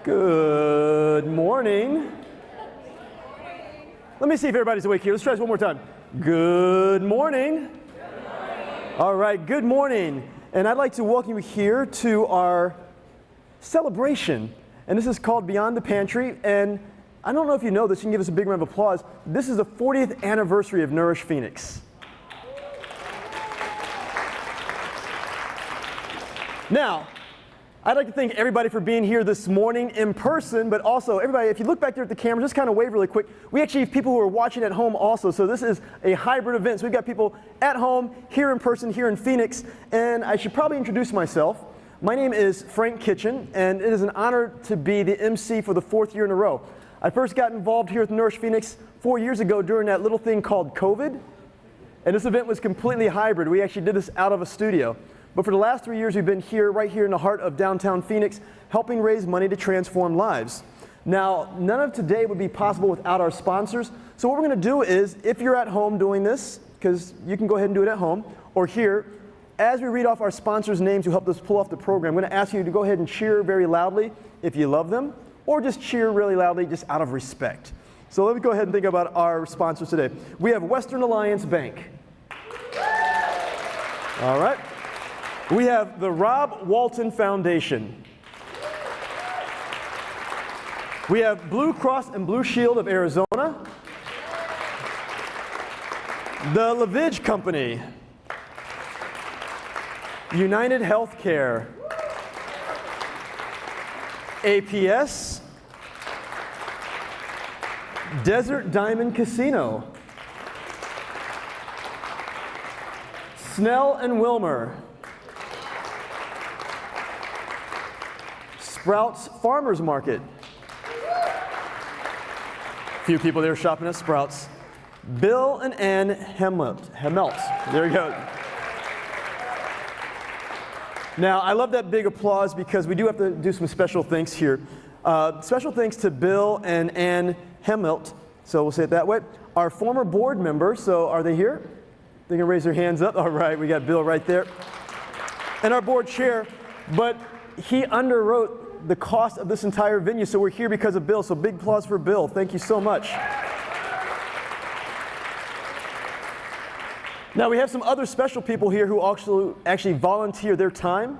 Good morning. Let me see if everybody's awake here. Let's try this one more time. Good morning. Good morning. All right, good morning. And I'd like to welcome you here to our celebration. And this is called Beyond the Pantry. And I don't know if you know this, you can give us a big round of applause. This is the 40th anniversary of Nourish Phoenix. Now, I'd like to thank everybody for being here this morning in person, but also everybody, if you look back there at the camera, just kind of wave really quick. We actually have people who are watching at home also, so this is a hybrid event. So we've got people at home, here in person, here in Phoenix, and I should probably introduce myself. My name is Frank Kitchen, and it is an honor to be the MC for the 4th year in a row. I first got involved here with Nourish Phoenix 4 years ago during that little thing called COVID, and this event was completely hybrid. We actually did this out of a studio. But for the last 3 years, we've been here, right here in the heart of downtown Phoenix, helping raise money to transform lives. Now, none of today would be possible without our sponsors. So what we're going to do is, if you're at home doing this, because you can go ahead and do it at home, or here, as we read off our sponsors' names who helped us pull off the program, I'm going to ask you to go ahead and cheer very loudly if you love them, or just cheer really loudly just out of respect. So let me go ahead and think about our sponsors today. We have Western Alliance Bank. All right. We have the Rob Walton Foundation. We have Blue Cross and Blue Shield of Arizona. The LaVidge Company. United Healthcare. APS. Desert Diamond Casino. Snell and Wilmer. Sprouts Farmers Market. A few people there shopping at Sprouts. Bill and Ann Hemelt. There you go. Now, I love that big applause because we do have to do some special thanks here. Special thanks to Bill and Ann Hemelt, so we'll say it that way. Our former board member, so are they here? They can raise their hands up. All right, we got Bill right there. And our board chair, but he underwrote the cost of this entire venue, so we're here because of Bill. So big applause for Bill. Thank you so much. Now we have some other special people here who actually volunteer their time,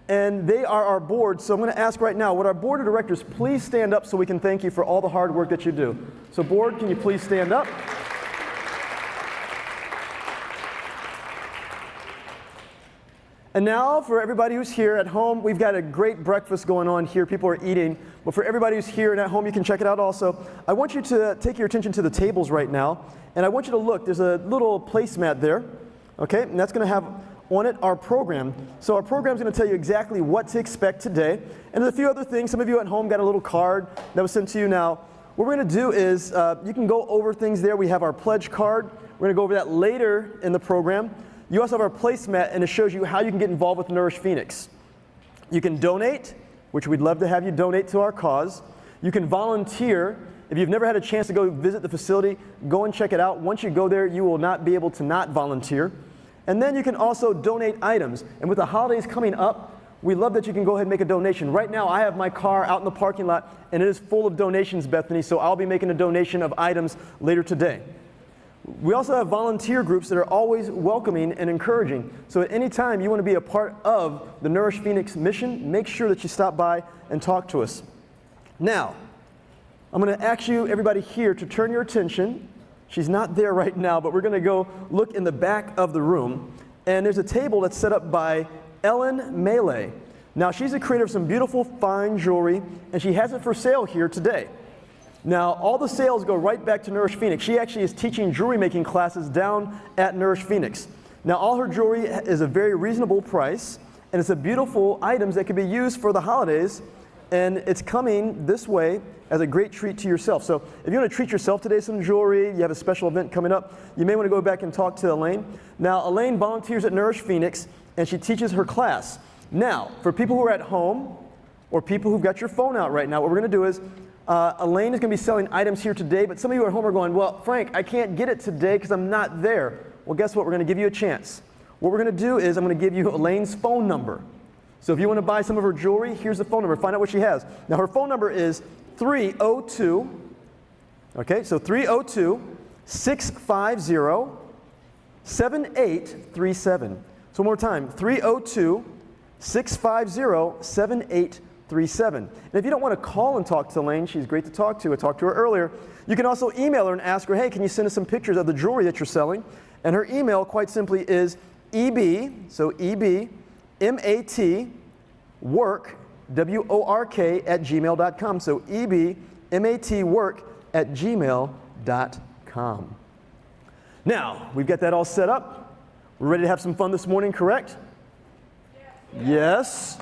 and they are our board. So I'm going to ask right now, would our board of directors please stand up so we can thank you for all the hard work that you do. So board, can you please stand up? And now, for everybody who's here at home, we've got a great breakfast going on here. People are eating. But for everybody who's here and at home, you can check it out also. I want you to take your attention to the tables right now. And I want you to look. There's a little placemat there. Okay? And that's going to have on it our program. So our program is going to tell you exactly what to expect today. And there's a few other things. Some of you at home got a little card that was sent to you. Now, what we're going to do is you can go over things there. We have our pledge card. We're going to go over that later in the program. You also have our placemat, and it shows you how you can get involved with Nourish Phoenix. You can donate, which we'd love to have you donate to our cause. You can volunteer. If you've never had a chance to go visit the facility, go and check it out. Once you go there, you will not be able to not volunteer. And then you can also donate items. And with the holidays coming up, we love that you can go ahead and make a donation. Right now, I have my car out in the parking lot, and it is full of donations, Bethany, so I'll be making a donation of items later today. We also have volunteer groups that are always welcoming and encouraging. So at any time you want to be a part of the Nourish Phoenix mission, make sure that you stop by and talk to us. Now, I'm going to ask you, everybody here, to turn your attention. She's not there right now, but we're going to go look in the back of the room. And there's a table that's set up by Ellen Melee. Now, she's the creator of some beautiful, fine jewelry, and she has it for sale here today. Now, all the sales go right back to Nourish Phoenix. She actually is teaching jewelry making classes down at Nourish Phoenix. Now, all her jewelry is a very reasonable price, and it's a beautiful items that can be used for the holidays, and it's coming this way as a great treat to yourself. So if you want to treat yourself today, some jewelry, you have a special event coming up, you may want to go back and talk to Elaine. Now, Elaine volunteers at Nourish Phoenix, and she teaches her class. Now, for people who are at home, or people who've got your phone out right now, what we're going to do is Elaine is going to be selling items here today, but some of you at home are going, well, Frank, I can't get it today because I'm not there. Well, guess what? We're going to give you a chance. What we're going to do is I'm going to give you Elaine's phone number. So if you want to buy some of her jewelry, here's the phone number. Find out what she has. Now her phone number is 302, okay, so 302-650-7837. So one more time, 302-650-7837. And if you don't want to call and talk to Elaine, she's great to talk to. I talked to her earlier. You can also email her and ask her, hey, can you send us some pictures of the jewelry that you're selling? And her email, quite simply, is ebmatwork, W-O-R-K, @gmail.com. So ebmatwork@gmail.com. Now, we've got that all set up. We're ready to have some fun this morning, correct? Yes.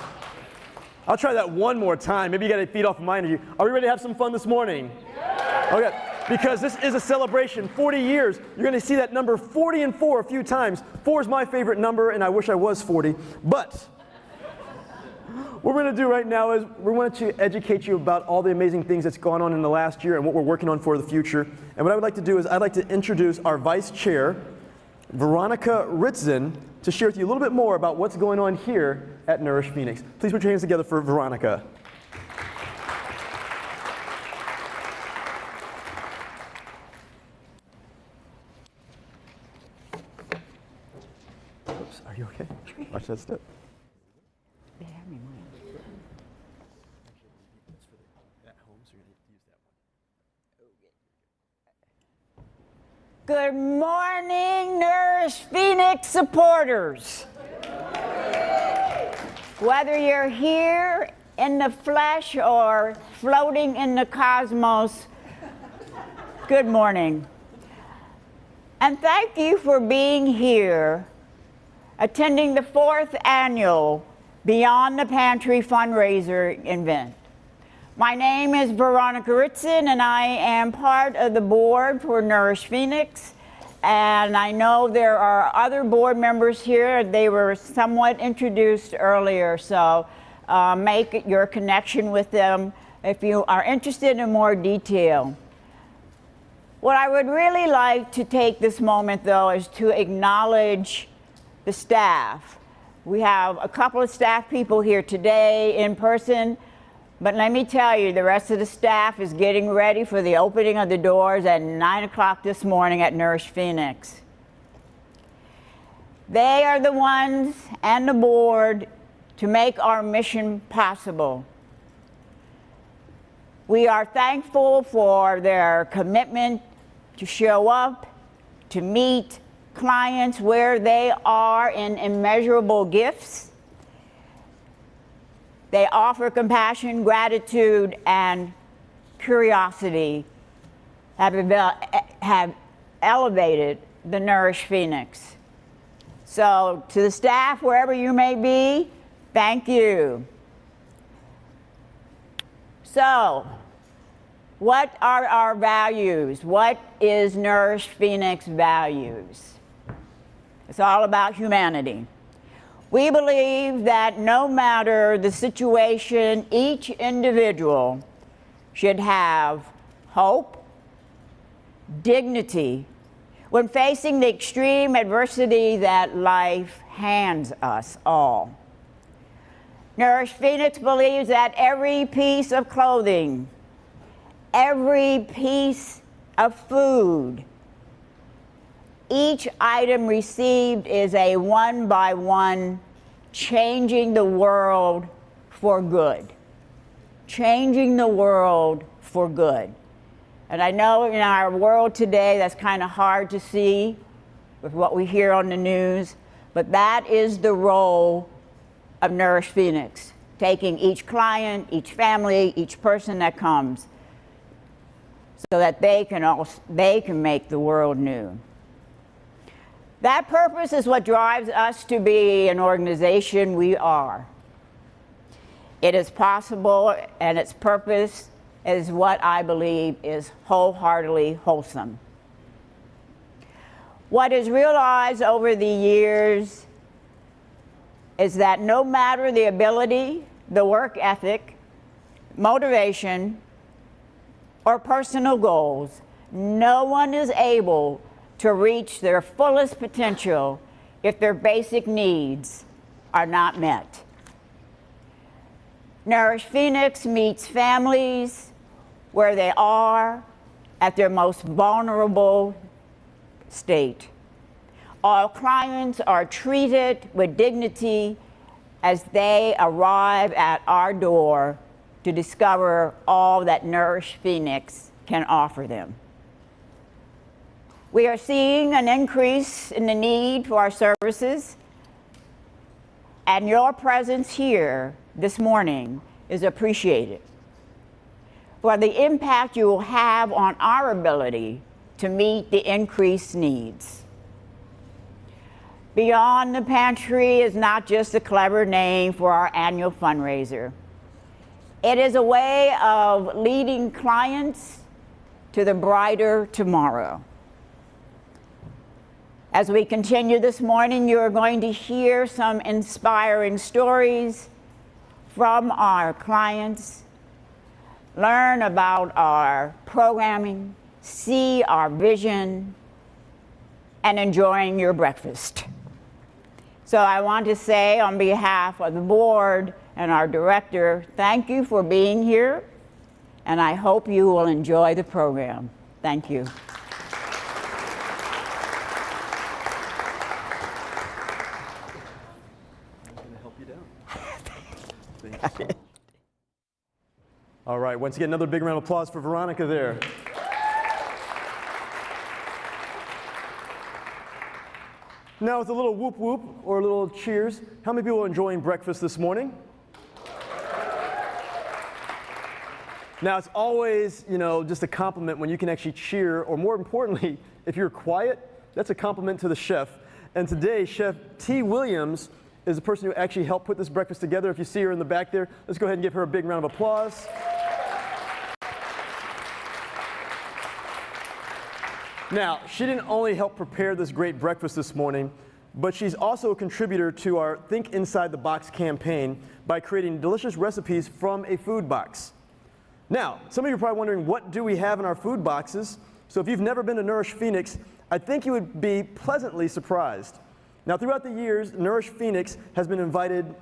I'll try that one more time. Maybe you got to feed off of my energy. Are we ready to have some fun this morning? Okay, because this is a celebration. 40 years. You're going to see that number 40 and 4 a few times. 4 is my favorite number, and I wish I was 40. But what we're going to do right now is we want to educate you about all the amazing things that's gone on in the last year and what we're working on for the future. And what I would like to do is I'd like to introduce our Vice Chair, Veronica Ritzen, to share with you a little bit more about what's going on here at Nourish Phoenix. Please put your hands together for Veronica. Oops, are you okay? Watch that step. Good morning, Nourish Phoenix supporters. Whether you're here in the flesh or floating in the cosmos, good morning. And thank you for being here, attending the 4th annual Beyond the Pantry Fundraiser event. My name is Veronica Ritzen, and I am part of the board for Nourish Phoenix. And I know there are other board members here. They were somewhat introduced earlier, so make your connection with them if you are interested in more detail. What I would really like to take this moment, though, is to acknowledge the staff. We have a couple of staff people here today in person. But let me tell you, the rest of the staff is getting ready for the opening of the doors at 9 o'clock this morning at Nourish Phoenix. They are the ones and the board to make our mission possible. We are thankful for their commitment to show up, to meet clients where they are in immeasurable gifts. They offer compassion, gratitude, and curiosity, have elevated the Nourish Phoenix. So to the staff, wherever you may be, thank you. So, what are our values? What is Nourish Phoenix values? It's all about humanity. We believe that no matter the situation, each individual should have hope, dignity, when facing the extreme adversity that life hands us all. Nourish Phoenix believes that every piece of clothing, every piece of food, each item received is a one-by-one changing the world for good. Changing the world for good. And I know in our world today that's kind of hard to see with what we hear on the news, but that is the role of Nourish Phoenix, taking each client, each family, each person that comes, so that they can make the world new. That purpose is what drives us to be an organization we are. It is possible, and its purpose is what I believe is wholeheartedly wholesome. What is realized over the years is that no matter the ability, the work ethic, motivation, or personal goals, no one is able to reach their fullest potential if their basic needs are not met. Nourish Phoenix meets families where they are at their most vulnerable state. All clients are treated with dignity as they arrive at our door to discover all that Nourish Phoenix can offer them. We are seeing an increase in the need for our services, and your presence here this morning is appreciated for the impact you will have on our ability to meet the increased needs. Beyond the Pantry is not just a clever name for our annual fundraiser. It is a way of leading clients to the brighter tomorrow. As we continue this morning, you are going to hear some inspiring stories from our clients, learn about our programming, see our vision, and enjoying your breakfast. So I want to say on behalf of the board and our director, thank you for being here, and I hope you will enjoy the program. Thank you. All right, once again, another big round of applause for Veronica there. Now with a little whoop whoop or a little cheers, how many people are enjoying breakfast this morning? Now it's always, just a compliment when you can actually cheer, or more importantly, if you're quiet, that's a compliment to the chef. And today, Chef T. Williams is the person who actually helped put this breakfast together. If you see her in the back there, let's go ahead and give her a big round of applause. Now, she didn't only help prepare this great breakfast this morning, but she's also a contributor to our Think Inside the Box campaign by creating delicious recipes from a food box. Now, some of you are probably wondering, what do we have in our food boxes? So if you've never been to Nourish Phoenix, I think you would be pleasantly surprised. Now, throughout the years, Nourish Phoenix has invited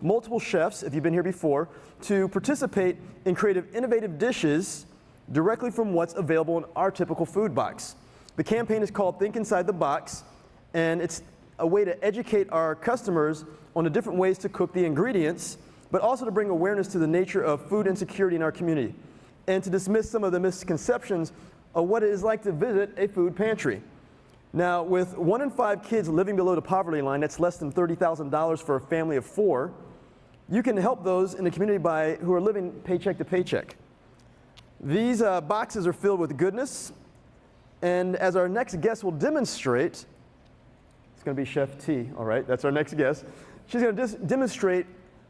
multiple chefs, if you've been here before, to participate in creative, innovative dishes directly from what's available in our typical food box. The campaign is called Think Inside the Box, and it's a way to educate our customers on the different ways to cook the ingredients, but also to bring awareness to the nature of food insecurity in our community, and to dismiss some of the misconceptions of what it is like to visit a food pantry. Now, with 1 in 5 kids living below the poverty line, that's less than $30,000 for a family of 4, you can help those in the community who are living paycheck to paycheck. These boxes are filled with goodness, and as our next guest will demonstrate, it's going to be Chef T, all right, that's our next guest. She's going to demonstrate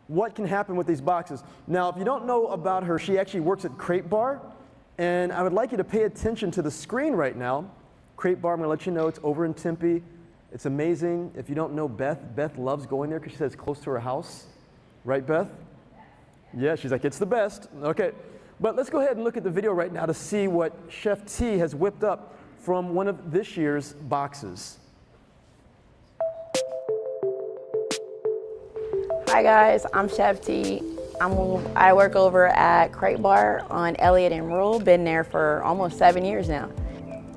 what can happen with these boxes. Now, if you don't know about her, she actually works at Crate Bar, and I would like you to pay attention to the screen right now. Crate Bar, I'm going to let you know, it's over in Tempe. It's amazing. If you don't know Beth, Beth loves going there because she says it's close to her house. Right, Beth? Yeah, she's like, it's the best. Okay. But let's go ahead and look at the video right now to see what Chef T has whipped up from one of this year's boxes. Hi guys, I'm Chef T. I work over at Crate Bar on Elliott and Rule. Been there for almost 7 years now.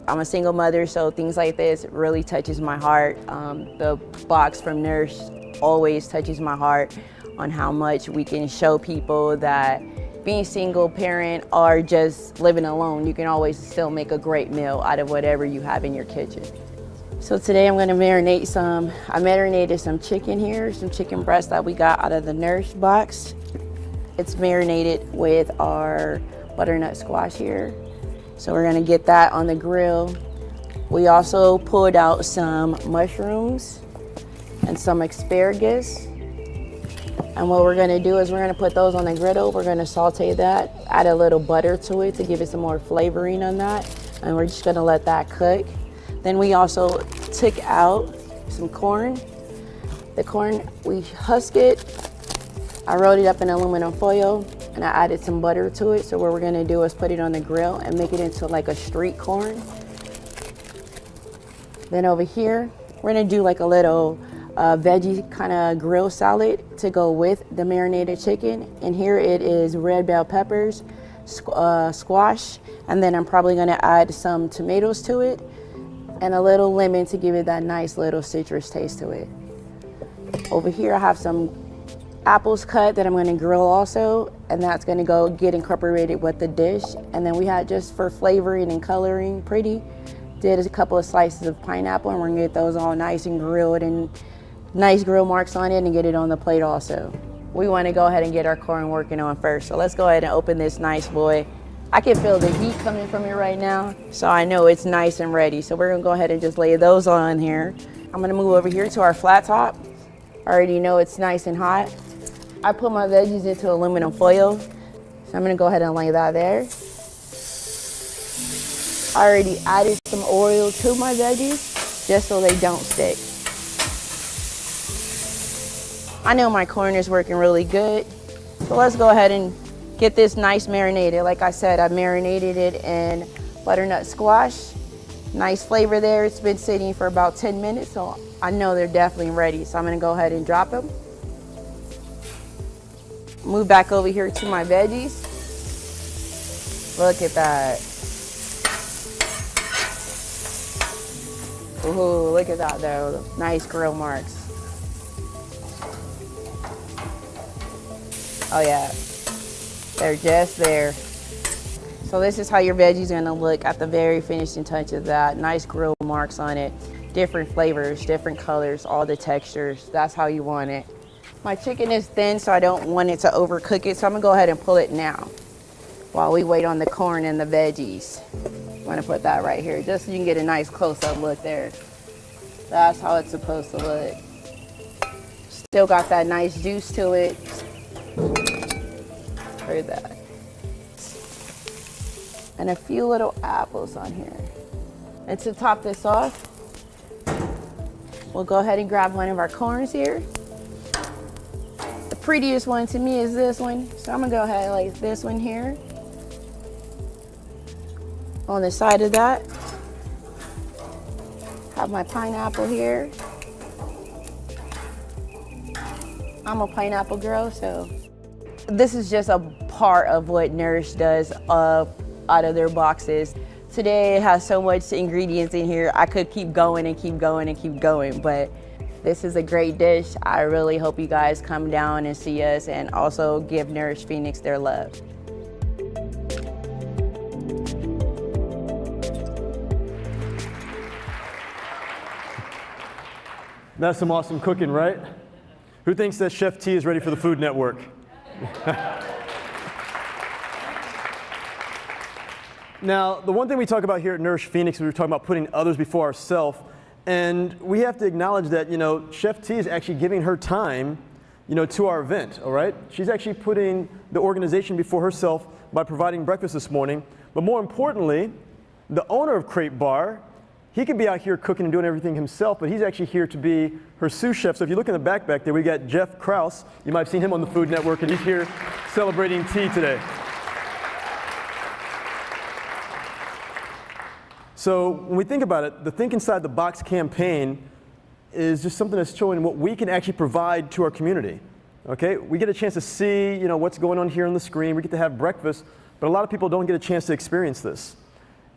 I'm a single mother, so things like this really touches my heart. The box from Nourish always touches my heart on how much we can show people that being single parent or just living alone, you can always still make a great meal out of whatever you have in your kitchen. So today I'm gonna marinate I marinated some chicken here, some chicken breast that we got out of the Nourish box. It's marinated with our butternut squash here. So we're gonna get that on the grill. We also pulled out some mushrooms and some asparagus. And what we're gonna do is we're gonna put those on the griddle. We're gonna saute that, add a little butter to it to give it some more flavoring on that. And we're just gonna let that cook. Then we also took out some corn. The corn, we husk it. I rolled it up in aluminum foil and I added some butter to it. So what we're gonna do is put it on the grill and make it into like a street corn. Then over here, we're gonna do like a little veggie kind of grill salad to go with the marinated chicken. And here it is red bell peppers, squash, and then I'm probably gonna add some tomatoes to it and a little lemon to give it that nice little citrus taste to it. Over here I have some apples cut that I'm gonna grill also, and that's gonna go get incorporated with the dish. And then we had, just for flavoring and coloring pretty, did a couple of slices of pineapple, and we're gonna get those all nice and grilled and nice grill marks on it and get it on the plate also. We wanna go ahead and get our corn working on first. So let's go ahead and open this nice boy. I can feel the heat coming from it right now, so I know it's nice and ready. So we're gonna go ahead and just lay those on here. I'm gonna move over here to our flat top. I already know it's nice and hot. I put my veggies into aluminum foil, so I'm gonna go ahead and lay that there. I already added some oil to my veggies, just so they don't stick. I know my corn is working really good, so let's go ahead and get this nice marinated. Like I said, I marinated it in butternut squash. Nice flavor there. It's been sitting for about 10 minutes, so I know they're definitely ready. So I'm gonna go ahead and drop them. Move back over here to my veggies. Look at that. Ooh, look at that though. Nice grill marks. Oh yeah, they're just there. So this is how your veggie's gonna look at the very finishing touch of that. Nice grill marks on it. Different flavors, different colors, all the textures. That's how you want it. My chicken is thin, so I don't want it to overcook it. So I'm gonna go ahead and pull it now while we wait on the corn and the veggies. I'm gonna put that right here, just so you can get a nice close-up look there. That's how it's supposed to look. Still got that nice juice to it. Heard that. And a few little apples on here. And to top this off, we'll go ahead and grab one of our corns here. The prettiest one to me is this one. So I'm gonna go ahead and lay this one here on the side of that. Have my pineapple here. I'm a pineapple girl, so this is just a part of what Nourish does out of their boxes. Today it has so much ingredients in here. I could keep going and keep going and keep going, but this is a great dish. I really hope you guys come down and see us, and also give Nourish Phoenix their love. That's some awesome cooking, right? Who thinks that Chef T is ready for the Food Network? Now, the one thing we talk about here at Nourish Phoenix, we were talking about putting others before ourselves, and we have to acknowledge that, Chef T is actually giving her time, to our event, all right? She's actually putting the organization before herself by providing breakfast this morning, but more importantly, the owner of Crate Bar, he could be out here cooking and doing everything himself, but he's actually here to be her sous chef. So if you look in the back there, we got Jeff Krause. You might have seen him on the Food Network, and he's here celebrating tea today. So when we think about it, the Think Inside the Box campaign is just something that's showing what we can actually provide to our community. Okay, we get a chance to see, what's going on here on the screen. We get to have breakfast, but a lot of people don't get a chance to experience this.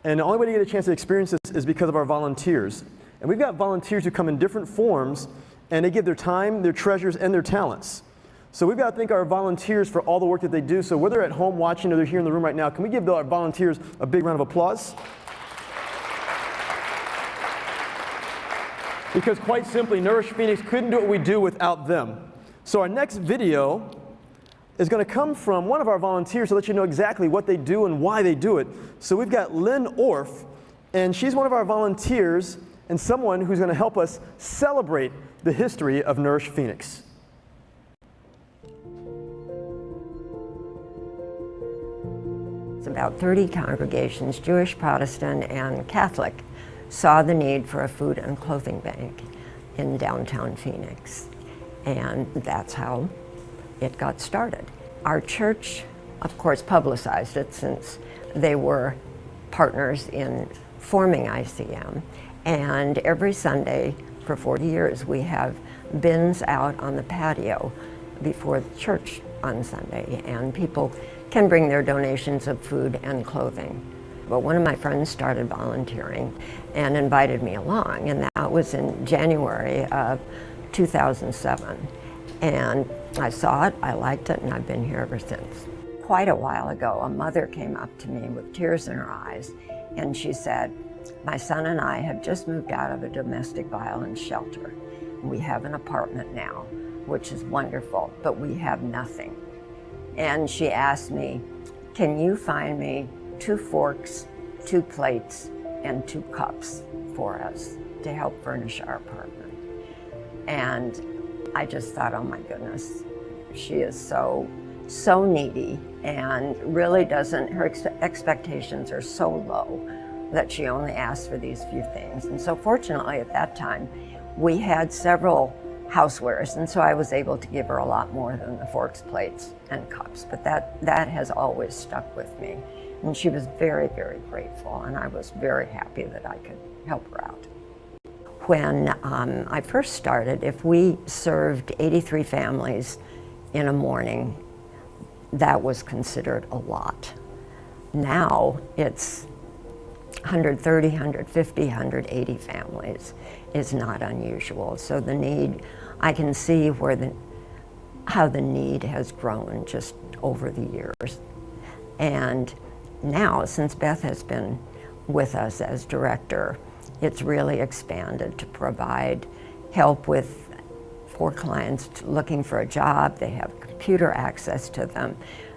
And the only way to get a chance to experience this is because of our volunteers. And we've got volunteers who come in different forms, and they give their time, their treasures, and their talents. So we've got to thank our volunteers for all the work that they do. So whether they're at home watching or they're here in the room right now, can we give our volunteers a big round of applause? Because quite simply, Nourish Phoenix couldn't do what we do without them. So our next video is going to come from one of our volunteers to let you know exactly what they do and why they do it. So we've got Lynn Orff, and she's one of our volunteers and someone who's going to help us celebrate the history of Nourish Phoenix. It's about 30 congregations, Jewish, Protestant, and Catholic, saw the need for a food and clothing bank in downtown Phoenix. And that's how it got started. Our church, of course, publicized it since they were partners in forming ICM. And every Sunday for 40 years, we have bins out on the patio before the church on Sunday, and people can bring their donations of food and clothing. But one of my friends started volunteering and invited me along, and that was in January of 2007. And I saw it, I liked it, and I've been here ever since. Quite a while ago, a mother came up to me with tears in her eyes, and she said, "My son and I have just moved out of a domestic violence shelter. We have an apartment now, which is wonderful, but we have nothing." And she asked me, "Can you find me 2 forks, 2 plates, and 2 cups for us to help furnish our apartment?" And I just thought, oh my goodness, she is so needy, and really doesn't, her expectations are so low that she only asks for these few things. And so fortunately at that time, we had several housewares, and so I was able to give her a lot more than the forks, plates, and cups. But that has always stuck with me. And she was very, very grateful, and I was very happy that I could help her out. When I first started, if we served 83 families in a morning, that was considered a lot. Now it's 130, 150, 180 families is not unusual. So the need, I can see how the need has grown just over the years. And now, since Beth has been with us as director, it's really expanded to provide help for clients looking for a job. They have computer access to them.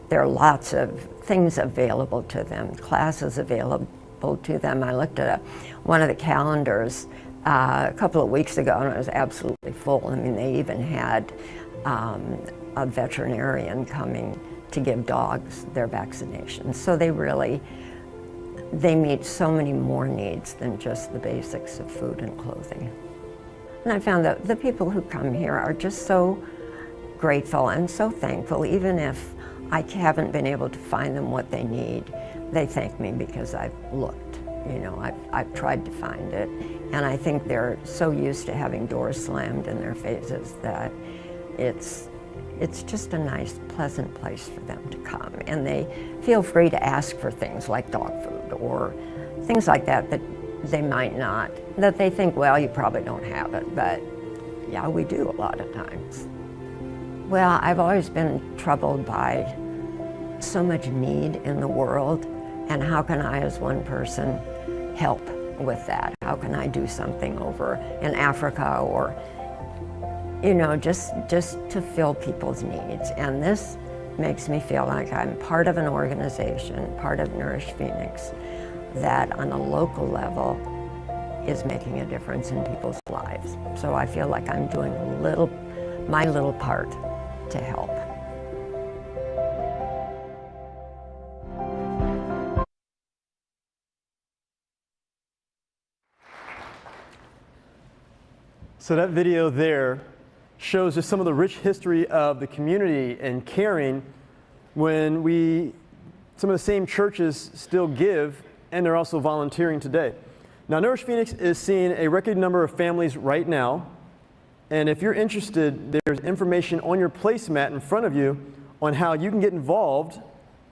There are lots of things available to them, classes available to them. I looked at one of the calendars a couple of weeks ago, and it was absolutely full. I mean, they even had a veterinarian coming to give dogs their vaccinations. So they meet so many more needs than just the basics of food and clothing. And I found that the people who come here are just so grateful and so thankful. Even if I haven't been able to find them what they need, they thank me because I've looked. You know, I've tried to find it. And I think they're so used to having doors slammed in their faces that it's just a nice, pleasant place for them to come. And they feel free to ask for things like dog food or things like that they might not, that they think, well, you probably don't have it, but yeah, we do a lot of times. Well, I've always been troubled by so much need in the world, and how can I as one person help with that? How can I do something over in Africa, or just to fill people's needs? And this makes me feel like I'm part of an organization, part of Nourish Phoenix, that on a local level is making a difference in people's lives. So I feel like I'm doing my little part to help. So that video there shows just some of the rich history of the community and caring when some of the same churches still give, and they're also volunteering today. Now, Nourish Phoenix is seeing a record number of families right now, and if you're interested, there's information on your placemat in front of you on how you can get involved,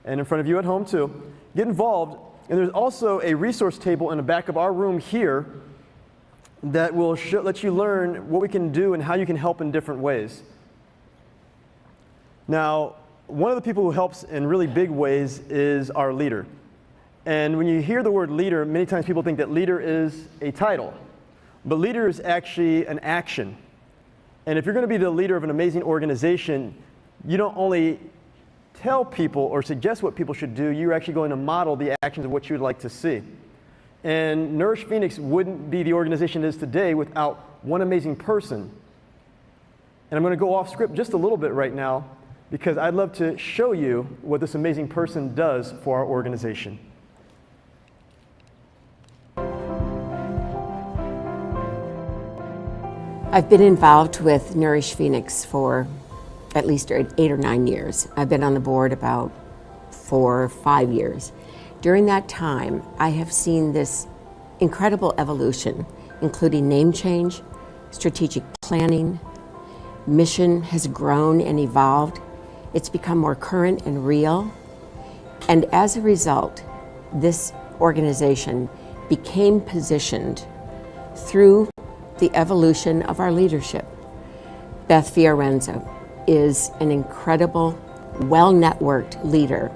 and in front of you at home too. Get involved, and there's also a resource table in the back of our room here that will let you learn what we can do and how you can help in different ways. Now, one of the people who helps in really big ways is our leader. And when you hear the word leader, many times people think that leader is a title. But leader is actually an action. And if you're going to be the leader of an amazing organization, you don't only tell people or suggest what people should do, you're actually going to model the actions of what you would like to see. And Nourish Phoenix wouldn't be the organization it is today without one amazing person. And I'm going to go off script just a little bit right now, because I'd love to show you what this amazing person does for our organization. I've been involved with Nourish Phoenix for at least 8 or 9 years. I've been on the board about 4 or 5 years. During that time, I have seen this incredible evolution, including name change, strategic planning, mission has grown and evolved. It's become more current and real. And as a result, this organization became positioned through the evolution of our leadership. Beth Fiorenza is an incredible, well-networked leader.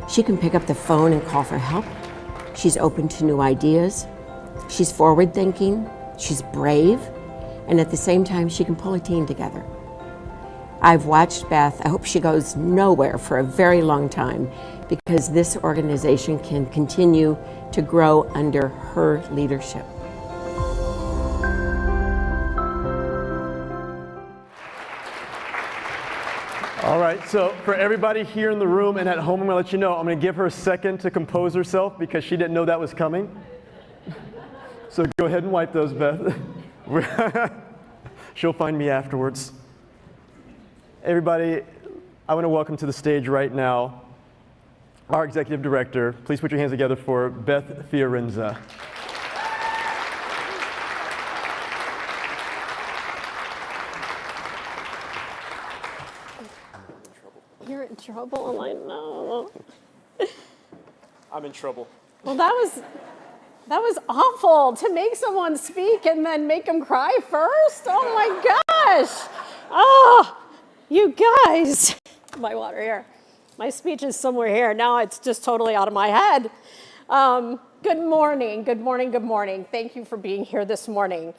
She can pick up the phone and call for help. She's open to new ideas. She's forward-thinking. She's brave. And at the same time, she can pull a team together. I've watched Beth. I hope she goes nowhere for a very long time, because this organization can continue to grow under her leadership. All right, so for everybody here in the room and at home, I'm going to let you know, I'm going to give her a second to compose herself because she didn't know that was coming. So go ahead and wipe those, Beth. She'll find me afterwards. Everybody, I want to welcome to the stage right now our executive director. Please put your hands together for Beth Fiorenza. You're in trouble, I know. I'm in trouble. Well, that was awful to make someone speak and then make them cry first. Oh my gosh. Oh, you guys. My water here. My speech is somewhere here. Now it's just totally out of my head. Good morning, good morning, good morning. Thank you for being here this morning.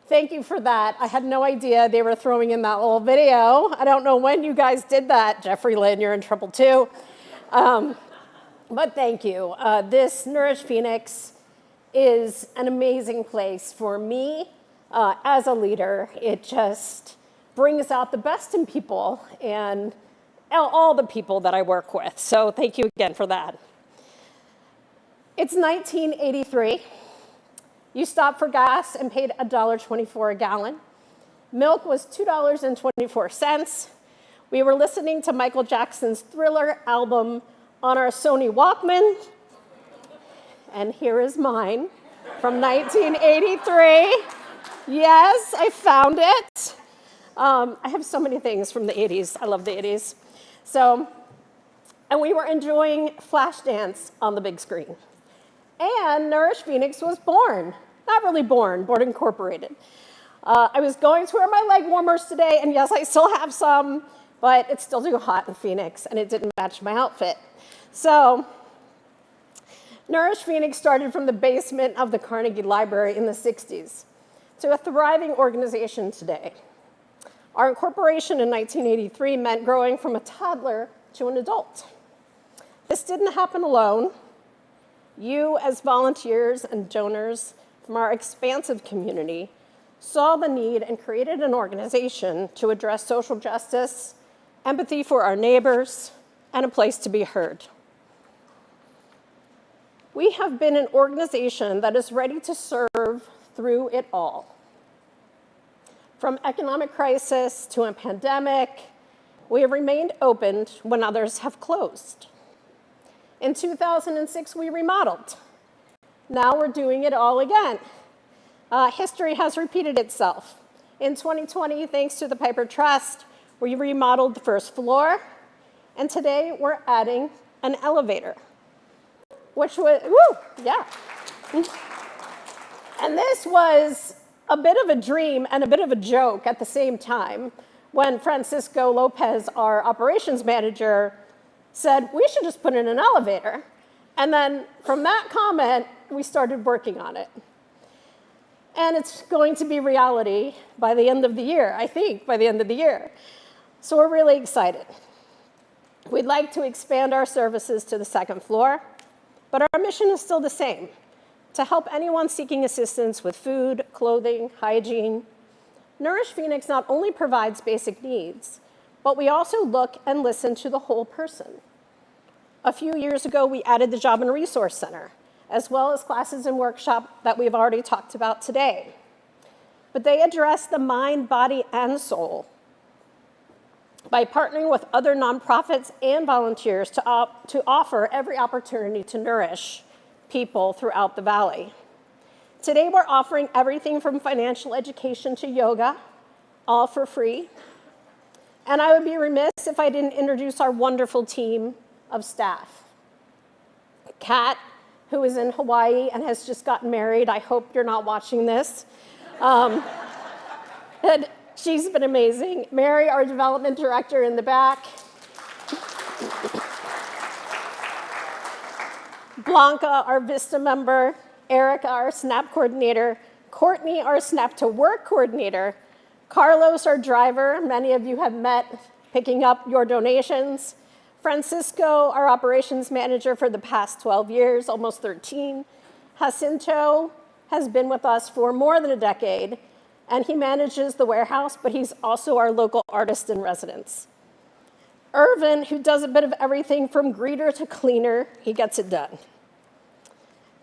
Thank you for that. I had no idea they were throwing in that little video. I don't know when you guys did that. Jeffrey Lynn, you're in trouble too. But thank you. This Nourish Phoenix is an amazing place for me as a leader. It just brings out the best in people and all the people that I work with. So thank you again for that. It's 1983. You stopped for gas and paid $1.24 a gallon. Milk was $2.24. We were listening to Michael Jackson's Thriller album on our Sony Walkman. And here is mine from 1983. Yes, I found it. I have so many things from the 80s. I love the 80s. And we were enjoying Flashdance on the big screen. And Nourish Phoenix was born. Not really born, Board Incorporated. I was going to wear my leg warmers today, and yes, I still have some, but it's still too hot in Phoenix, and it didn't match my outfit. So, Nourish Phoenix started from the basement of the Carnegie Library in the 60s to a thriving organization today. Our incorporation in 1983 meant growing from a toddler to an adult. This didn't happen alone. You, as volunteers and donors from our expansive community, saw the need and created an organization to address social justice, empathy for our neighbors, and a place to be heard. We have been an organization that is ready to serve through it all. From economic crisis to a pandemic, we have remained open when others have closed. In 2006, we remodeled. Now we're doing it all again. History has repeated itself. In 2020, thanks to the Piper Trust, we remodeled the first floor, and today we're adding an elevator, which was, And this was a bit of a dream and a bit of a joke at the same time when Francisco Lopez, our operations manager, said, we should just put in an elevator. And then from that comment, we started working on it. And it's going to be reality by the end of the year, I think, by the end of the year. So we're really excited. We'd like to expand our services to the second floor, but our mission is still the same, to help anyone seeking assistance with food, clothing, hygiene. Nourish Phoenix not only provides basic needs, but we also look and listen to the whole person. A few years ago, we added the Job and Resource Center, as well as classes and workshops that we've already talked about today. But they address the mind, body, and soul by partnering with other nonprofits and volunteers to offer every opportunity to nourish people throughout the valley. Today, we're offering everything from financial education to yoga, all for free. And I would be remiss if I didn't introduce our wonderful team of staff. Kat, who is in Hawaii and has just gotten married. I hope you're not watching this. And she's been amazing. Mary, our development director in the back. Blanca, our Vista member. Erica, our SNAP coordinator. Courtney, our SNAP to Work coordinator. Carlos, our driver. Many of you have met picking up your donations. Francisco, our operations manager for the past 12 years, almost 13. Jacinto has been with us for more than a decade, and he manages the warehouse, but he's also our local artist in residence. Irvin, who does a bit of everything from greeter to cleaner, he gets it done.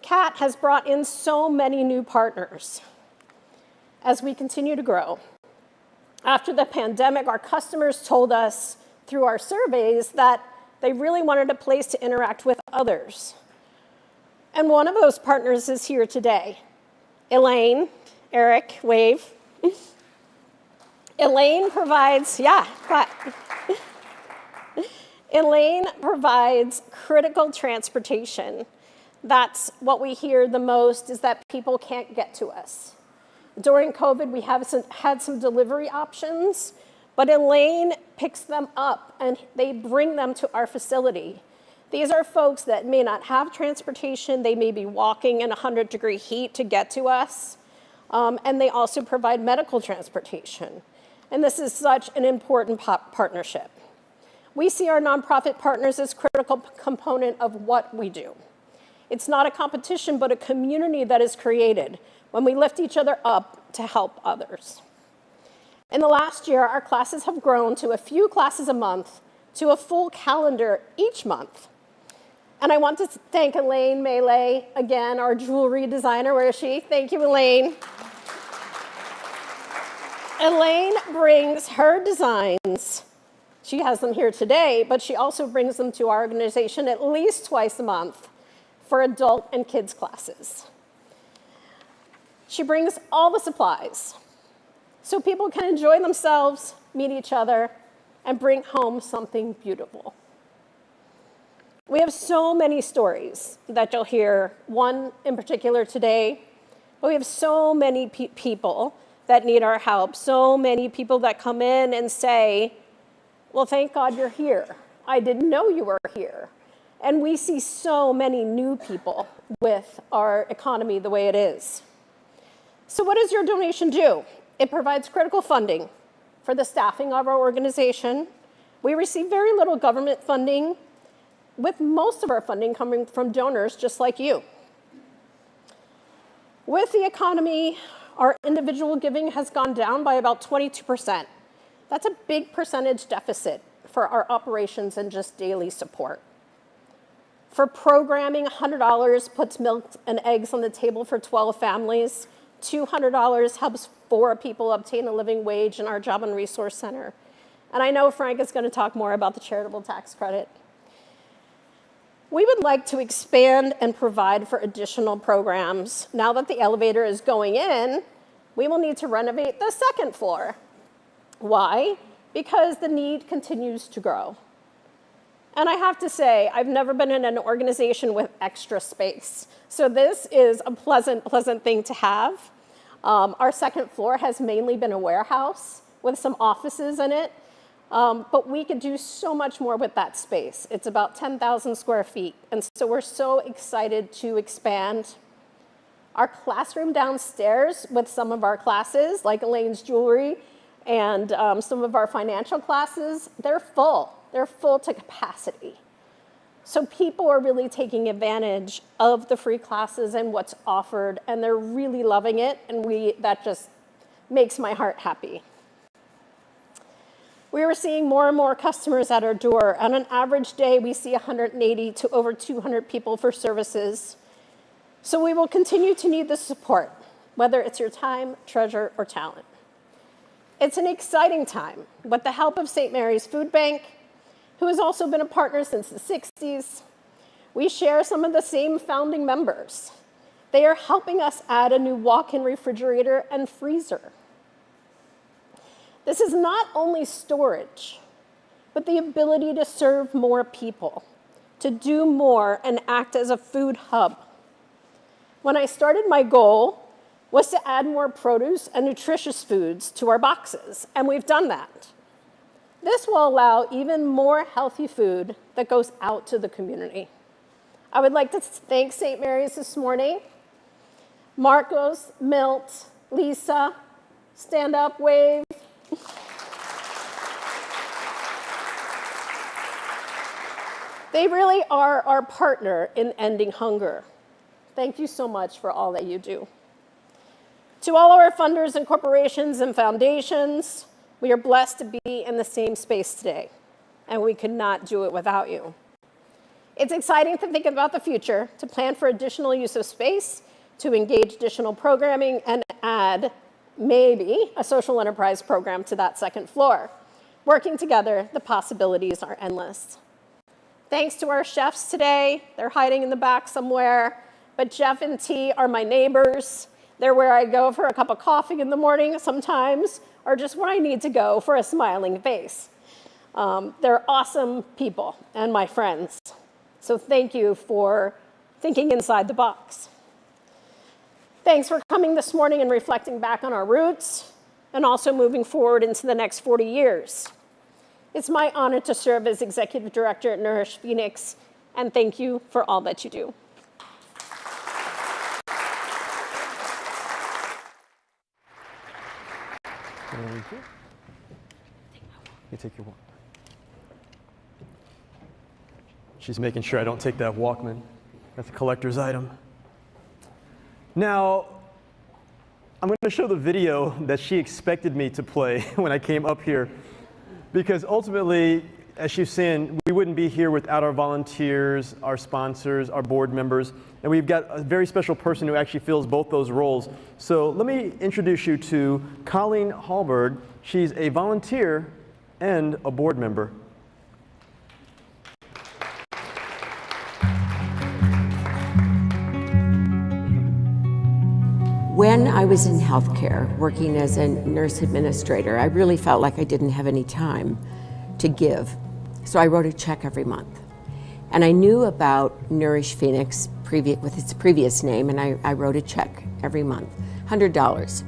Kat has brought in so many new partners as we continue to grow. After the pandemic, our customers told us through our surveys that they really wanted a place to interact with others. And one of those partners is here today. Elaine, Eric, wave. Elaine provides, Elaine provides critical transportation. That's what we hear the most, is that people can't get to us. During COVID, we have had some delivery options, but Elaine picks them up and they bring them to our facility. These are folks that may not have transportation, they may be walking in 100-degree heat to get to us, and they also provide medical transportation. And this is such an important partnership. We see our nonprofit partners as a critical component of what we do. It's not a competition, but a community that is created when we lift each other up to help others. In the last year, our classes have grown to a few classes a month to a full calendar each month. And I want to thank Elaine Melee, again, our jewelry designer. Where is she? Thank you, Elaine. Elaine brings her designs. She has them here today, but she also brings them to our organization at least twice a month for adult and kids classes. She brings all the supplies so people can enjoy themselves, meet each other, and bring home something beautiful. We have so many stories that you'll hear, one in particular today, but we have so many people that need our help, so many people that come in and say, well, thank God you're here. I didn't know you were here. And we see so many new people with our economy the way it is. So what does your donation do? It provides critical funding for the staffing of our organization. We receive very little government funding, with most of our funding coming from donors just like you. With the economy, our individual giving has gone down by about 22%. That's a big percentage deficit for our operations and just daily support. For programming, $100 puts milk and eggs on the table for 12 families. $200 helps 4 people obtain a living wage in our Job and Resource Center. And I know Frank is going to talk more about the charitable tax credit. We would like to expand and provide for additional programs. Now that the elevator is going in, we will need to renovate the second floor. Why? Because the need continues to grow. And I have to say, I've never been in an organization with extra space. So this is a pleasant thing to have. Our second floor has mainly been a warehouse with some offices in it. But we could do so much more with that space. It's about 10,000 square feet. And so we're so excited to expand. Our classroom downstairs with some of our classes, like Elaine's jewelry, and some of our financial classes, they're full. They're full to capacity. So people are really taking advantage of the free classes and what's offered, and they're really loving it, and that just makes my heart happy. We are seeing more and more customers at our door. On an average day, we see 180 to over 200 people for services. So we will continue to need the support, whether it's your time, treasure, or talent. It's an exciting time. With the help of St. Mary's Food Bank, who has also been a partner since the 60s, we share some of the same founding members. They are helping us add a new walk-in refrigerator and freezer. This is not only storage, but the ability to serve more people, to do more and act as a food hub. When I started, my goal was to add more produce and nutritious foods to our boxes, and we've done that. This will allow even more healthy food that goes out to the community. I would like to thank St. Mary's this morning. Marcos, Milt, Lisa, stand up, wave. They really are our partner in ending hunger. Thank you so much for all that you do. To all our funders and corporations and foundations, we are blessed to be in the same space today, and we could not do it without you. It's exciting to think about the future, to plan for additional use of space, to engage additional programming, and add maybe a social enterprise program to that second floor. Working together, the possibilities are endless. Thanks to our chefs today. They're hiding in the back somewhere, but Jeff and T are my neighbors. They're where I go for a cup of coffee in the morning sometimes, or just where I need to go for a smiling face. They're awesome people and my friends. So thank you for thinking inside the box. Thanks for coming this morning and reflecting back on our roots and also moving forward into the next 40 years. It's my honor to serve as Executive Director at Nourish Phoenix, and thank you for all that you do. Thank you. You take your walk. She's making sure I don't take that Walkman. That's a collector's item. Now, I'm going to show the video that she expected me to play when I came up here, because ultimately, as she's saying, we wouldn't be here without our volunteers, our sponsors, our board members, and we've got a very special person who actually fills both those roles. So let me introduce you to Colleen Hallberg. She's a volunteer and a board member. When I was in healthcare, working as a nurse administrator, I really felt like I didn't have any time to give. So I wrote a check every month. And I knew about Nourish Phoenix with its previous name, and I wrote a check every month, $100.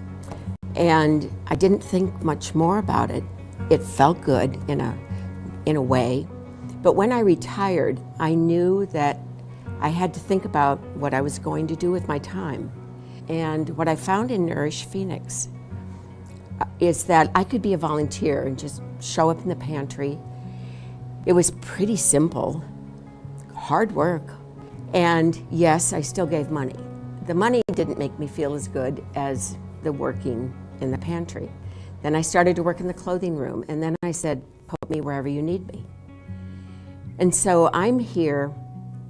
And I didn't think much more about it. It felt good in a way. But when I retired, I knew that I had to think about what I was going to do with my time. And what I found in Nourish Phoenix is that I could be a volunteer and just show up in the pantry. It was pretty simple, hard work. And yes, I still gave money. The money didn't make me feel as good as the working in the pantry. Then I started to work in the clothing room, and then I said, put me wherever you need me. And so I'm here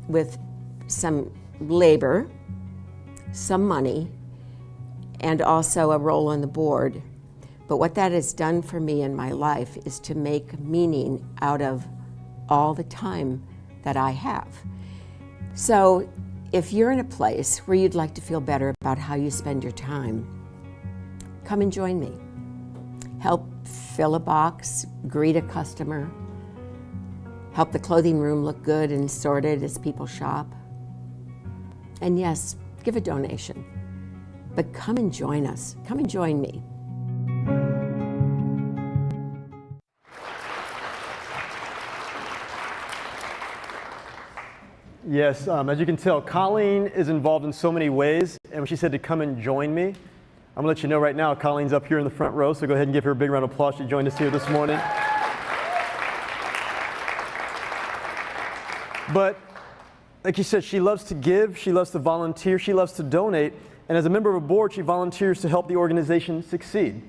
with some labor, some money, and also a role on the board. But what that has done for me in my life is to make meaning out of all the time that I have. So if you're in a place where you'd like to feel better about how you spend your time, come and join me. Help fill a box, greet a customer, help the clothing room look good and sorted as people shop. And yes, give a donation, but come and join us. Come and join me. Yes, as you can tell, Colleen is involved in so many ways, and when she said to come and join me, I'm gonna let you know right now, Colleen's up here in the front row, so go ahead and give her a big round of applause. She joined us here this morning. But like you said, she loves to give, she loves to volunteer, she loves to donate, and as a member of a board, she volunteers to help the organization succeed.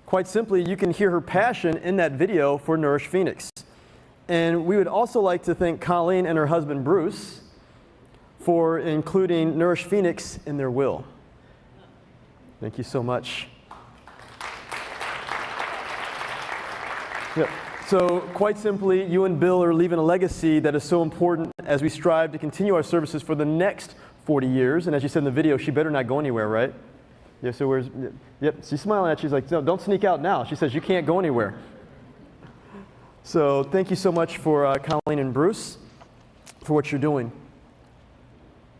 Quite simply, you can hear her passion in that video for Nourish Phoenix. And we would also like to thank Colleen and her husband, Bruce, for including Nourish Phoenix in their will. Thank you so much. Yep. So quite simply, you and Bill are leaving a legacy that is so important as we strive to continue our services for the next 40 years. And as you said in the video, she better not go anywhere, right? Yeah, so where's, yep, she's smiling at you. She's like, no, don't sneak out now. She says, you can't go anywhere. So thank you so much for Colleen and Bruce for what you're doing.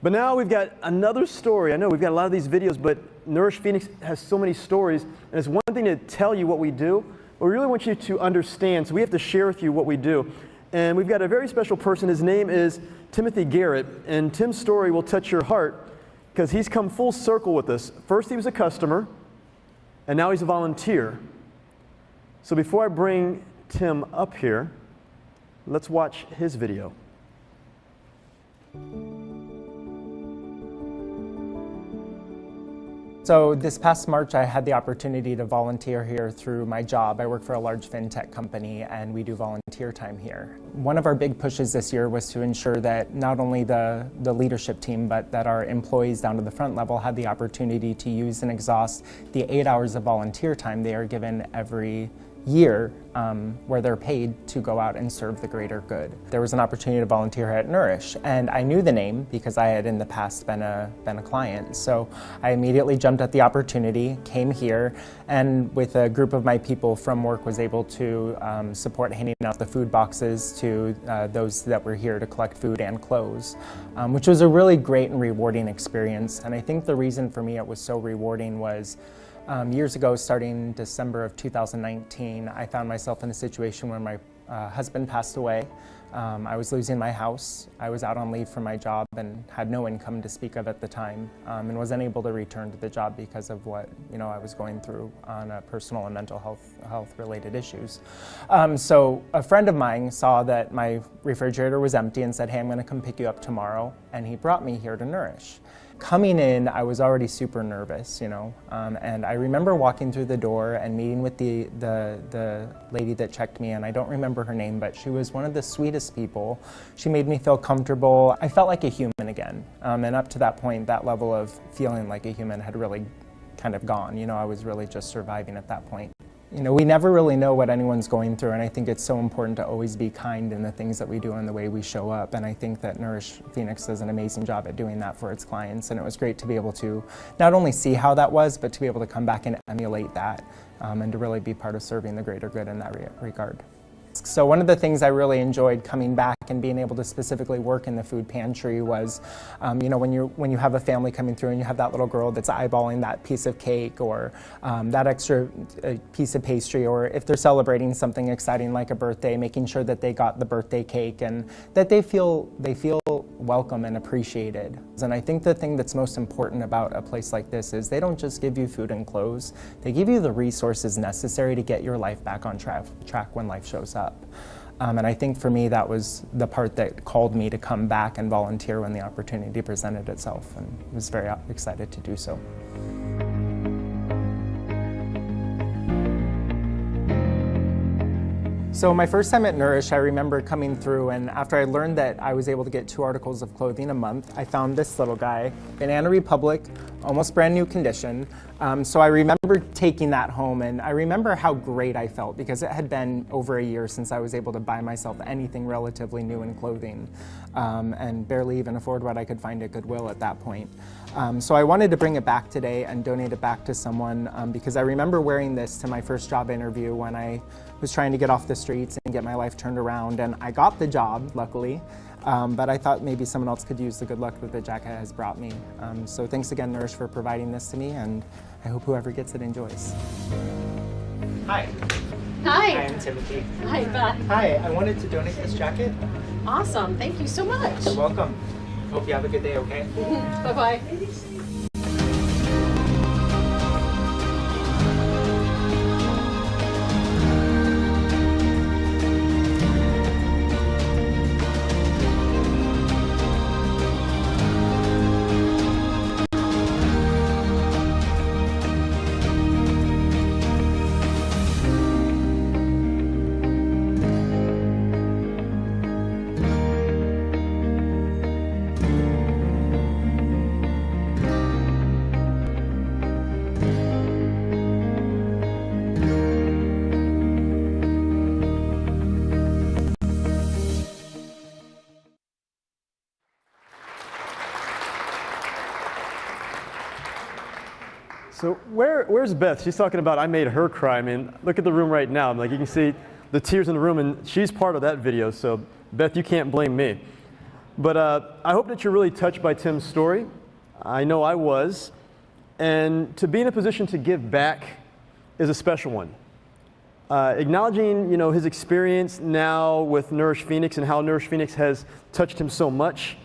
But now we've got another story. I know we've got a lot of these videos, but Nourish Phoenix has so many stories, and it's one thing to tell you what we do, but we really want you to understand, so we have to share with you what we do. And we've got a very special person. His name is Timothy Garrett, and Tim's story will touch your heart because he's come full circle with us. First he was a customer, and now he's a volunteer. So before I bring Tim up here, let's watch his video. So this past March, I had the opportunity to volunteer here through my job. I work for a large fintech company, and we do volunteer time here. One of our big pushes this year was to ensure that not only the leadership team, but that our employees down to the front level had the opportunity to use and exhaust the 8 hours of volunteer time they are given every year where they're paid to go out and serve the greater good. There was an opportunity to volunteer at Nourish, and I knew the name because I had in the past been a client. So I immediately jumped at the opportunity, came here, and with a group of my people from work was able to support handing out the food boxes to those that were here to collect food and clothes, which was a really great and rewarding experience. And I think the reason for me it was so rewarding was years ago, starting December of 2019, I found myself in a situation where my husband passed away. I was losing my house. I was out on leave from my job and had no income to speak of at the time, and was unable to return to the job because of what I was going through on personal and mental health related issues. So a friend of mine saw that my refrigerator was empty and said, "Hey, I'm going to come pick you up tomorrow," and he brought me here to Nourish. Coming in, I was already super nervous, and I remember walking through the door and meeting with the lady that checked me in. I don't remember her name, but she was one of the sweetest people. She made me feel comfortable. I felt like a human again, and up to that point, that level of feeling like a human had really kind of gone. I was really just surviving at that point. We never really know what anyone's going through, and I think it's so important to always be kind in the things that we do and the way we show up, and I think that Nourish Phoenix does an amazing job at doing that for its clients, and it was great to be able to not only see how that was, but to be able to come back and emulate that, and to really be part of serving the greater good in that regard. So one of the things I really enjoyed coming back and being able to specifically work in the food pantry was, when you have a family coming through and you have that little girl that's eyeballing that piece of cake or that extra piece of pastry, or if they're celebrating something exciting like a birthday, making sure that they got the birthday cake and that they feel welcome and appreciated. And I think the thing that's most important about a place like this is they don't just give you food and clothes, they give you the resources necessary to get your life back on track when life shows up. And I think for me that was the part that called me to come back and volunteer when the opportunity presented itself, and was very excited to do so. So my first time at Nourish, I remember coming through, and after I learned that I was able to get 2 articles of clothing a month, I found this little guy, Banana Republic, almost brand new condition. So I remember taking that home, and I remember how great I felt because it had been over a year since I was able to buy myself anything relatively new in clothing, and barely even afford what I could find at Goodwill at that point. So I wanted to bring it back today and donate it back to someone because I remember wearing this to my first job interview when I was trying to get off the streets and get my life turned around, and I got the job, luckily. But I thought maybe someone else could use the good luck that the jacket has brought me. So thanks again, Nourish, for providing this to me, and I hope whoever gets it enjoys. Hi. Hi. Hi, I'm Timothy. Hi, Beth. Hi, I wanted to donate this jacket. Awesome. Thank you so much. You're welcome. Hope you have a good day, okay? Bye-bye. So where's Beth? She's talking about I made her cry. I mean, look at the room right now. Like you can see the tears in the room, and she's part of that video. So Beth, you can't blame me. But I hope that you're really touched by Tim's story. I know I was. And to be in a position to give back is a special one. Acknowledging, his experience now with Nourish Phoenix and how Nourish Phoenix has touched him so much.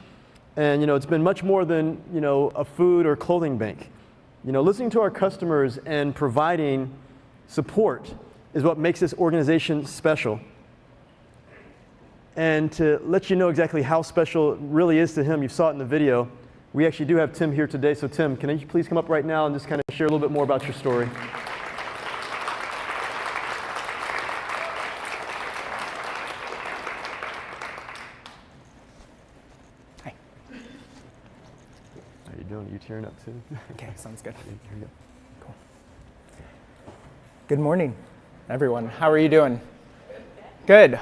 And, it's been much more than, a food or clothing bank. Listening to our customers and providing support is what makes this organization special. And to let you know exactly how special it really is to him, you saw it in the video, we actually do have Tim here today. So Tim, can you please come up right now and just kind of share a little bit more about your story? Hi. How you doing? Are you tearing up too? Okay, sounds good. Here you go. Cool. Good morning, everyone. How are you doing? Good.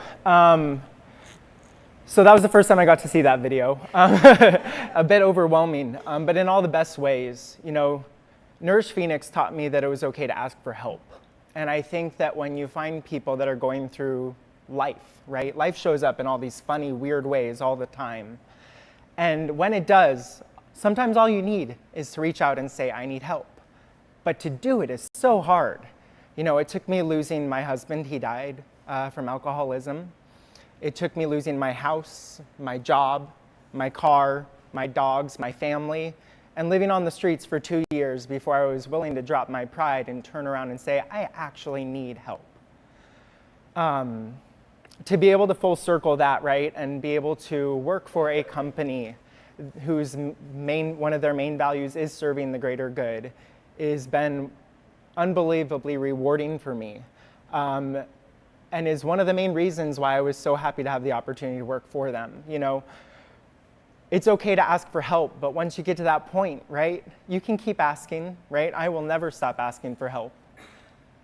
So that was the first time I got to see that video. A bit overwhelming, but in all the best ways. Nourish Phoenix taught me that it was okay to ask for help. And I think that when you find people that are going through life, right? Life shows up in all these funny, weird ways all the time. And when it does, sometimes all you need is to reach out and say, I need help. But to do it is so hard. It took me losing my husband. He died from alcoholism. It took me losing my house, my job, my car, my dogs, my family, and living on the streets for 2 years before I was willing to drop my pride and turn around and say, I actually need help. To be able to full circle that, right, and be able to work for a company whose one of their main values is serving the greater good has been unbelievably rewarding for me. And is one of the main reasons why I was so happy to have the opportunity to work for them. It's okay to ask for help, but once you get to that point, right, you can keep asking, right? I will never stop asking for help.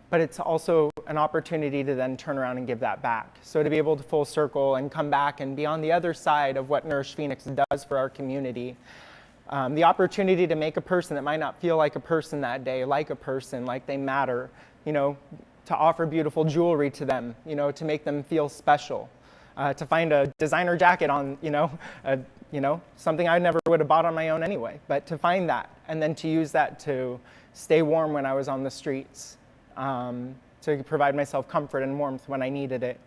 But it's also an opportunity to then turn around and give that back. So to be able to full circle and come back and be on the other side of what Nourish Phoenix does for our community, the opportunity to make a person that might not feel like a person that day, like a person, like they matter, to offer beautiful jewelry to them, to make them feel special, to find a designer jacket on, something I never would have bought on my own anyway, but to find that and then to use that to stay warm when I was on the streets, to provide myself comfort and warmth when I needed it,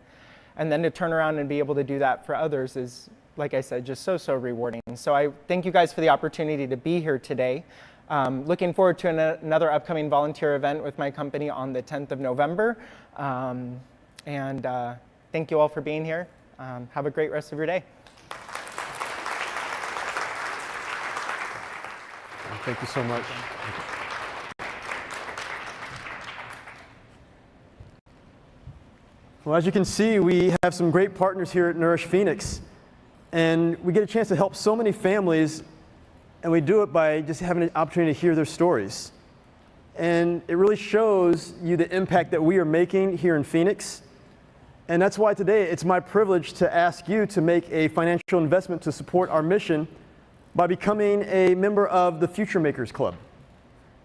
and then to turn around and be able to do that for others is, like I said, just so rewarding. So I thank you guys for the opportunity to be here today. Looking forward to another upcoming volunteer event with my company on the 10th of November. Thank you all for being here. Have a great rest of your day. Thank you so much. Well, as you can see, we have some great partners here at Nourish Phoenix. And we get a chance to help so many families. And we do it by just having an opportunity to hear their stories. And it really shows you the impact that we are making here in Phoenix. And that's why today it's my privilege to ask you to make a financial investment to support our mission by becoming a member of the Future Makers Club.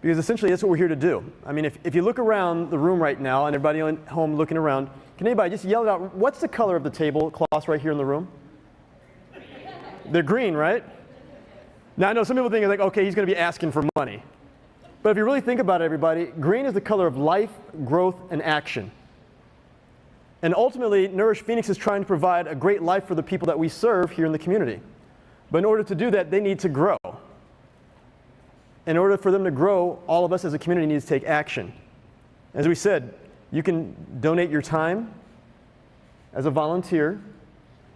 Because essentially that's what we're here to do. I mean, if you look around the room right now and everybody at home looking around, can anybody just yell it out, what's the color of the tablecloths right here in the room? They're green, right? Now, I know some people think, like, okay, he's going to be asking for money. But if you really think about it, everybody, green is the color of life, growth, and action. And ultimately, Nourish Phoenix is trying to provide a great life for the people that we serve here in the community. But in order to do that, they need to grow. In order for them to grow, all of us as a community need to take action. As we said, you can donate your time as a volunteer.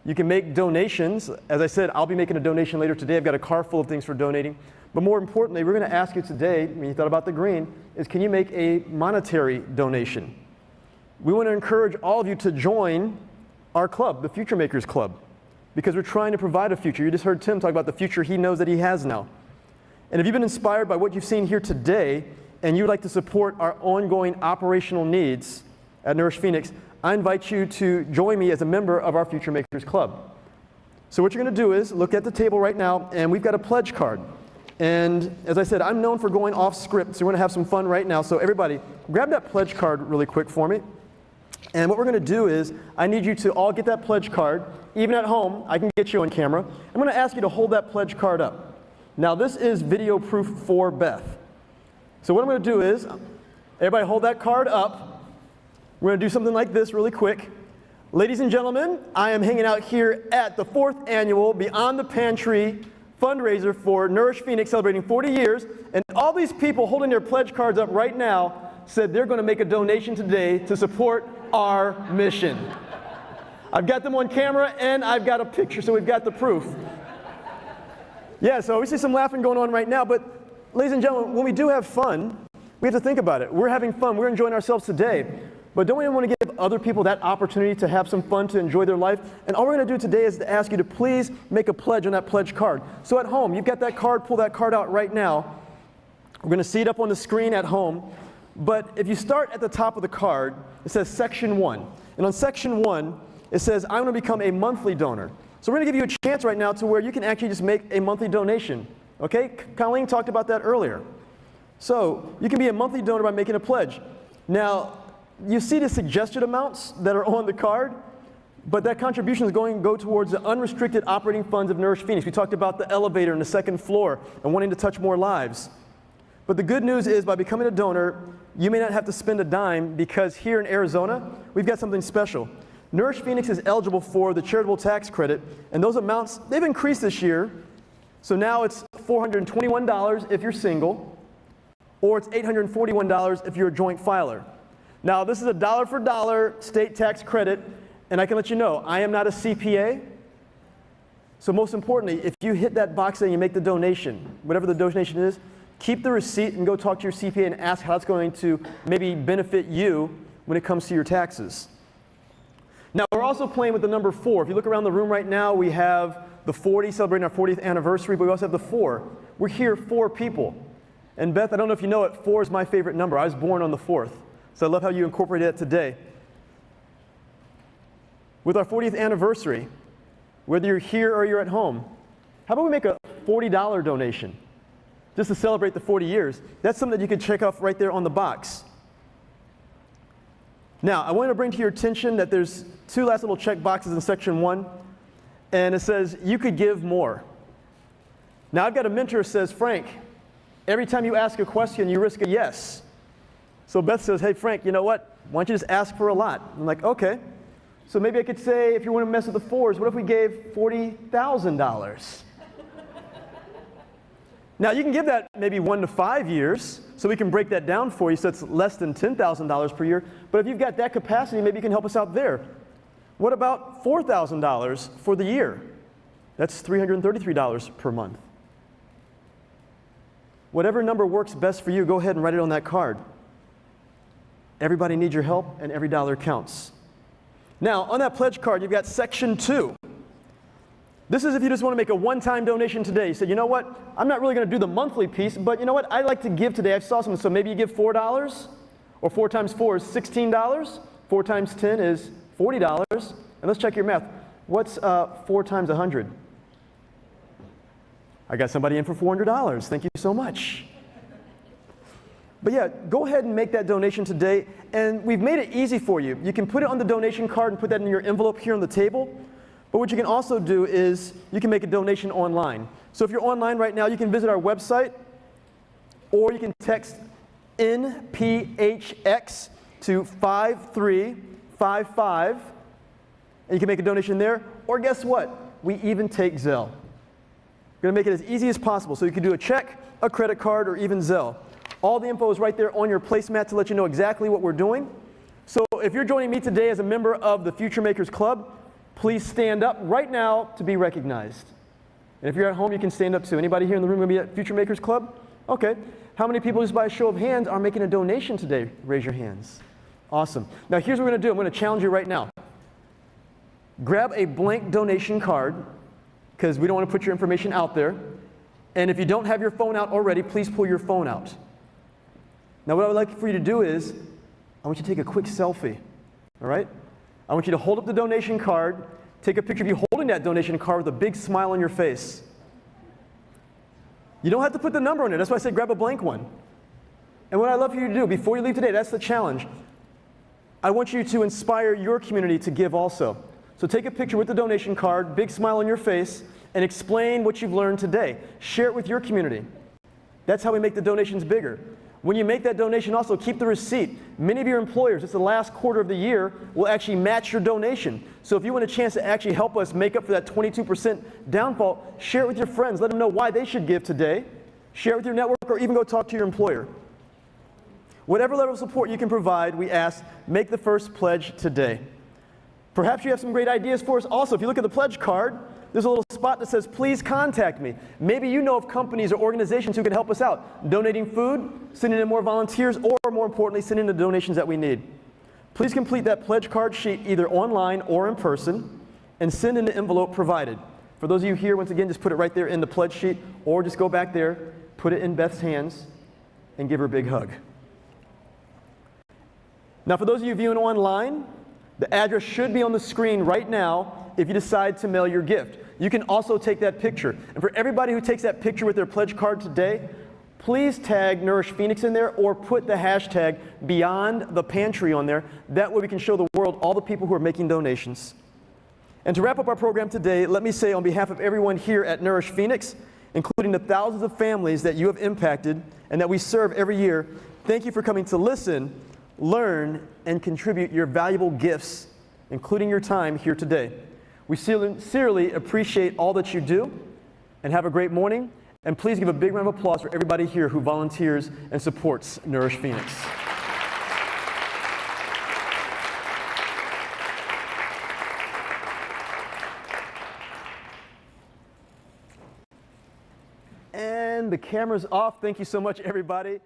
You can make donations. As I said, I'll be making a donation later today. I've got a car full of things for donating. But more importantly, we're going to ask you today, when you thought about the green, is can you make a monetary donation? We want to encourage all of you to join our club, the Future Makers Club, because we're trying to provide a future. You just heard Tim talk about the future he knows that he has now. And if you've been inspired by what you've seen here today, and you'd like to support our ongoing operational needs at Nourish Phoenix, I invite you to join me as a member of our Future Makers Club. So what you're going to do is look at the table right now, and we've got a pledge card. And as I said, I'm known for going off script, so we're going to have some fun right now. So everybody, grab that pledge card really quick for me. And what we're going to do is, I need you to all get that pledge card. Even at home, I can get you on camera. I'm going to ask you to hold that pledge card up. Now, this is video proof for Beth. So what I'm going to do is, everybody hold that card up. We're going to do something like this really quick. Ladies and gentlemen, I am hanging out here at the 4th annual Beyond the Pantry fundraiser for Nourish Phoenix, celebrating 40 years. And all these people holding their pledge cards up right now said they're going to make a donation today to support our mission. I've got them on camera and I've got a picture, so we've got the proof. Yeah, so we see some laughing going on right now, but ladies and gentlemen, when we do have fun, we have to think about it. We're having fun, we're enjoying ourselves today, but don't we want to give other people that opportunity to have some fun, to enjoy their life? And all we're going to do today is to ask you to please make a pledge on that pledge card. So at home, you've got that card, pull that card out right now. We're going to see it up on the screen at home. But if you start at the top of the card, it says Section 1. And on Section 1, it says, I'm going to become a monthly donor. So we're going to give you a chance right now to where you can actually just make a monthly donation. Okay? Colleen talked about that earlier. So you can be a monthly donor by making a pledge. Now, you see the suggested amounts that are on the card, but that contribution is going to go towards the unrestricted operating funds of Nourish Phoenix. We talked about the elevator in the 2nd floor and wanting to touch more lives. But the good news is, by becoming a donor, you may not have to spend a dime, because here in Arizona, we've got something special. Nourish Phoenix is eligible for the charitable tax credit, and those amounts, they've increased this year. So now it's $421 if you're single, or it's $841 if you're a joint filer. Now, this is a dollar for dollar state tax credit, and I can let you know, I am not a CPA. So most importantly, if you hit that box and you make the donation, whatever the donation is, keep the receipt and go talk to your CPA and ask how it's going to maybe benefit you when it comes to your taxes. Now, we're also playing with the number 4. If you look around the room right now, we have the 40, celebrating our 40th anniversary, but we also have the 4. We're here 4 people. And Beth, I don't know if you know it, 4 is my favorite number. I was born on the 4th. So I love how you incorporated it today. With our 40th anniversary, whether you're here or you're at home, how about we make a $40 donation just to celebrate the 40 years? That's something that you can check off right there on the box. Now, I want to bring to your attention that there's 2 last little check boxes in Section 1, and it says, you could give more. Now, I've got a mentor who says, Frank, every time you ask a question, you risk a yes. So Beth says, hey, Frank, you know what? Why don't you just ask for a lot? I'm like, okay. So maybe I could say, if you want to mess with the 4s, what if we gave $40,000? Now, you can give that maybe 1 to 5 years, so we can break that down for you so it's less than $10,000 per year. But if you've got that capacity, maybe you can help us out there. What about $4,000 for the year? That's $333 per month. Whatever number works best for you, go ahead and write it on that card. Everybody needs your help, and every dollar counts. Now, on that pledge card, you've got Section 2. This is if you just want to make a one-time donation today. You said, you know what, I'm not really going to do the monthly piece, but you know what, I'd like to give today. I saw something, so maybe you give $4, or 4 times 4 is $16. 4 times 10 is $40. And let's check your math. What's 4 times 100? I got somebody in for $400. Thank you so much. But yeah, go ahead and make that donation today. And we've made it easy for you. You can put it on the donation card and put that in your envelope here on the table. But what you can also do is you can make a donation online. So if you're online right now, you can visit our website, or you can text NPHX to 5355, and you can make a donation there. Or guess what? We even take Zelle. We're going to make it as easy as possible. So you can do a check, a credit card, or even Zelle. All the info is right there on your placemat to let you know exactly what we're doing. So if you're joining me today as a member of the Future Makers Club, please stand up right now to be recognized. And if you're at home, you can stand up too. Anybody here in the room going to be at Future Makers Club? Okay. How many people, just by a show of hands, are making a donation today? Raise your hands. Awesome. Now here's what we're going to do. I'm going to challenge you right now. Grab a blank donation card, because we don't want to put your information out there. And if you don't have your phone out already, please pull your phone out. Now what I would like for you to do is, I want you to take a quick selfie, all right? I want you to hold up the donation card, take a picture of you holding that donation card with a big smile on your face. You don't have to put the number on it. That's why I said grab a blank one. And what I'd love for you to do before you leave today, that's the challenge. I want you to inspire your community to give also. So take a picture with the donation card, big smile on your face, and explain what you've learned today. Share it with your community. That's how we make the donations bigger. When you make that donation, also keep the receipt. Many of your employers, it's the last quarter of the year, will actually match your donation. So if you want a chance to actually help us make up for that 22% downfall, share it with your friends. Let them know why they should give today. Share it with your network, or even go talk to your employer. Whatever level of support you can provide, we ask, make the first pledge today. Perhaps you have some great ideas for us also. If you look at the pledge card, there's a little spot that says, please contact me. Maybe you know of companies or organizations who can help us out, donating food, sending in more volunteers, or more importantly, sending in the donations that we need. Please complete that pledge card sheet either online or in person and send in the envelope provided. For those of you here, once again, just put it right there in the pledge sheet, or just go back there, put it in Beth's hands, and give her a big hug. Now, for those of you viewing online, the address should be on the screen right now if you decide to mail your gift. You can also take that picture. And for everybody who takes that picture with their pledge card today, please tag Nourish Phoenix in there or put the hashtag Beyond the Pantry on there. That way we can show the world all the people who are making donations. And to wrap up our program today, let me say on behalf of everyone here at Nourish Phoenix, including the thousands of families that you have impacted and that we serve every year, thank you for coming to listen, learn, and contribute your valuable gifts, including your time here today. We sincerely appreciate all that you do, and have a great morning. And please give a big round of applause for everybody here who volunteers and supports Nourish Phoenix. And the camera's off. Thank you so much, everybody.